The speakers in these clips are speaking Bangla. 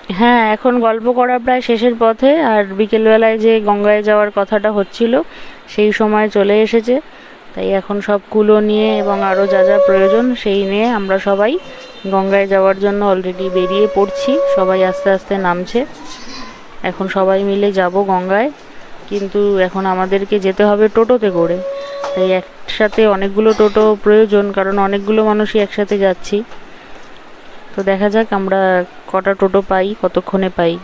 হ্যাঁ, এখন গল্প করা প্রায় শেষের পথে। আর বিকেলবেলায় যে গঙ্গায় যাওয়ার কথাটা হচ্ছিল সেই সময় চলে এসেছে। তাই এখন সব কুলো নিয়ে এবং আরও যা যা প্রয়োজন সেই নিয়ে আমরা সবাই গঙ্গায় যাওয়ার জন্য অলরেডি বেরিয়ে পড়ছি। সবাই আস্তে আস্তে নামছে। এখন সবাই মিলে যাব গঙ্গায়, কিন্তু এখন আমাদেরকে যেতে হবে টোটোতে করে। তাই একসাথে অনেকগুলো টোটো প্রয়োজন, কারণ অনেকগুলো মানুষই একসাথে যাচ্ছি। তো দেখা যাক আমরা কটা টোটো পাই, কতক্ষণে পাই।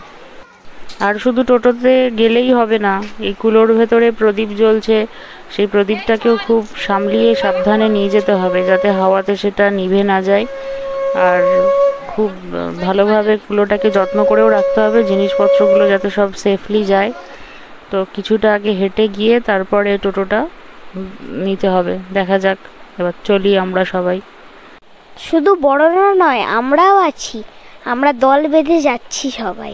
আর শুধু টোটোতে গেলেই হবে না, এই কুলোর ভেতরে প্রদীপ জ্বলছে, সেই প্রদীপটাকেও খুব সামলিয়ে সাবধানে নিয়ে যেতে হবে যাতে হাওয়াতে সেটা নিভে না যায়। আর খুব ভালোভাবে কুলোটাকে যত্ন করেও রাখতে হবে, জিনিসপত্রগুলো যাতে সব সেফলি যায়। তো কিছুটা আগে হেঁটে গিয়ে তারপরে টোটোটা নিতে হবে। দেখা যাক, এবার চলি আমরা সবাই। শুধু বড়রা নয়, আমরাও আছি। আমরা দল বেঁধে যাচ্ছি সবাই।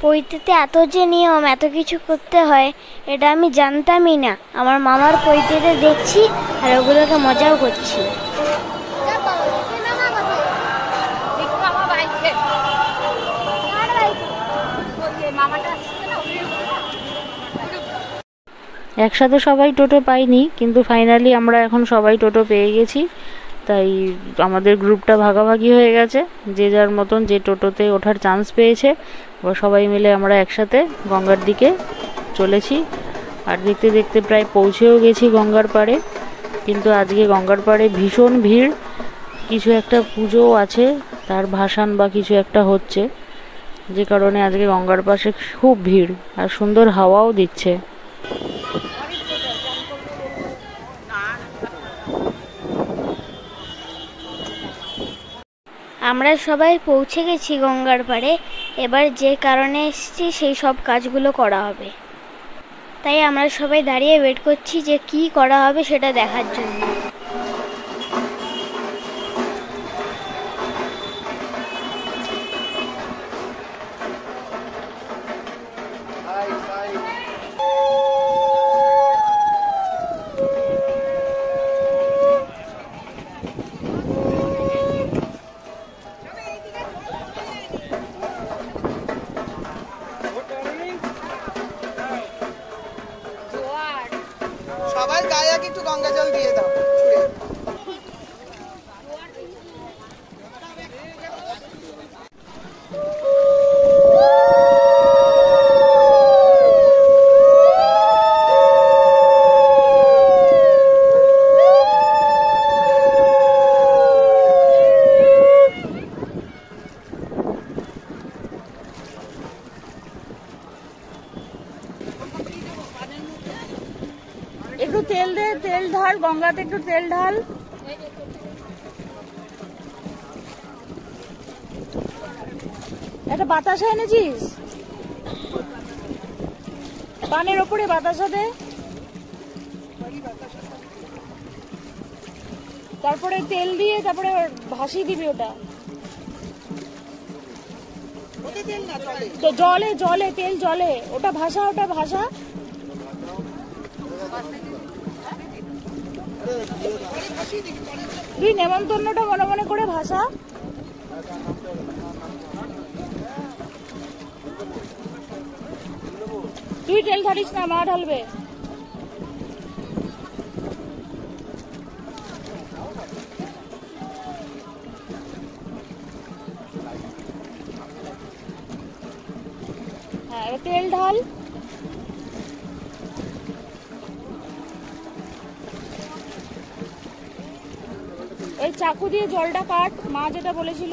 পৈতেতে এত যে নিয়ম, এত কিছু করতে হয়, এটা আমি জানতামই না। আমার মামার পৈতেতে দেখছি আর ওগুলোকে মজাও করছি। একসাথে সবাই টোটো পাইনি, কিন্তু ফাইনালি আমরা এখন সবাই টোটো পেয়ে গেছি। তাই আমাদের গ্রুপটা ভাগাভাগি হয়ে গেছে, যে যার মতন যে টোটোতে ওঠার চান্স পেয়েছে। এবার সবাই মিলে আমরা একসাথে গঙ্গার দিকে চলেছি। আর দেখতে দেখতে প্রায় পৌঁছেও গেছি গঙ্গার পাড়ে। কিন্তু আজকে গঙ্গার পাড়ে ভীষণ ভিড়। কিছু একটা পুজোও আছে, তার ভাসান বা কিছু একটা হচ্ছে, যে কারণে আজকে গঙ্গার পাশে খুব ভিড়। আর সুন্দর হাওয়াও দিচ্ছে। আমরা সবাই পৌঁছে গেছি গঙ্গার পাড়ে। এবার যে কারণে এসেছি সেই সব কাজগুলো করা হবে। তাই আমরা সবাই দাঁড়িয়ে ওয়েট করছি যে কি করা হবে সেটা দেখার জন্য। সবাই গায়ে আগে একটু গঙ্গা জল দিয়ে দাও ছুঁড়ে। একটু তেল দে, তেল ঢাল গঙ্গাতে, একটু তেল ঢাল। একটা বাতাসা এনেছিস? পানের ওপরে বাতাসা দে। তারপরে তেল দিয়ে তারপরে ভাসিয়ে দিবি ওটা। তো জলে জলে তেল জলে, ওটা ভাসা, ওটা ভাসা। তুই নেমন্তন্নটা মনে মনে করে ভাষা। তুই তেল ঢালিস না, মা ঢালবে। হ্যাঁ, তেল ঢাল। ওই চাকু দিয়ে জলটা কাট, মা যেটা বলেছিল।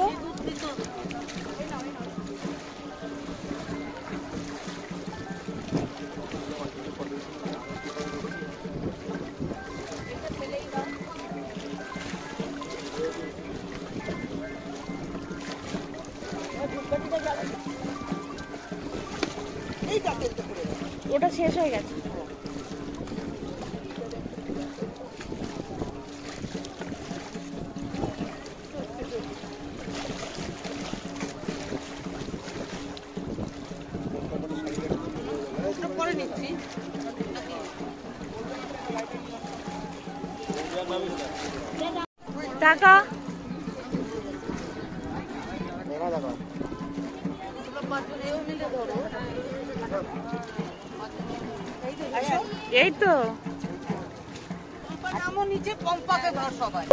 ওটা শেষ হয়ে গেছে। টাকা এই তো নামো নিচে, পম্পাকে ধর সবাই।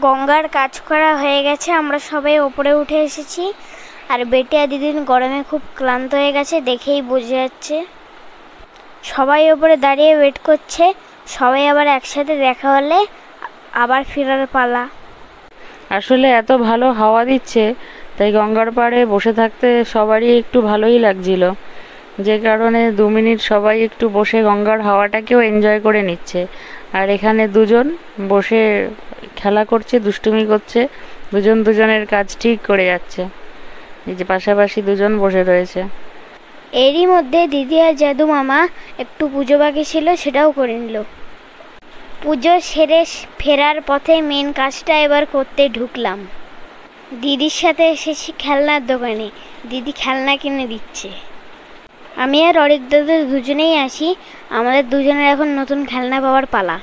গঙ্গার কাজ করা হয়ে গেছে, আমরা সবাই ওপরে উঠে এসেছি। আর বেটে আর দিদিন গরমে খুব ক্লান্ত হয়ে গেছে, দেখেই বোঝা যাচ্ছে। সবাই ওপরে দাঁড়িয়ে ওয়েট করছে, সবাই আবার একসাথে দেখা হলে আবার ফেরার পালা। আসলে এত ভালো হাওয়া দিচ্ছে, তাই গঙ্গার পাড়ে বসে থাকতে সবারই একটু ভালোই লাগছিল, যে কারণে 2 মিনিট সবাই একটু বসে গঙ্গার হাওয়াটাকেও এনজয় করে নিচ্ছে। আর এখানে দুজন বসে খেলা করছে, দুষ্টুমি করছে, দুজন দুজনের কাজ ঠিক করে যাচ্ছে। এই যে পাশাপাশি দুজন বসে রয়েছে। এরই মধ্যে দিদি আর জাদু মামা একটু পুজো বাকি ছিল, সেটাও করে নিল। পুজো সেরে ফেরার পথে মেন কাজটা এবার করতে ঢুকলাম। দিদির সাথে এসেছি খেলনার দোকানে, দিদি খেলনা কিনে দিচ্ছে। আমি আর অরিক দাদা দুজনেই আসি, আমাদের দুজনের এখন নতুন খেলনা পাওয়ার পালা।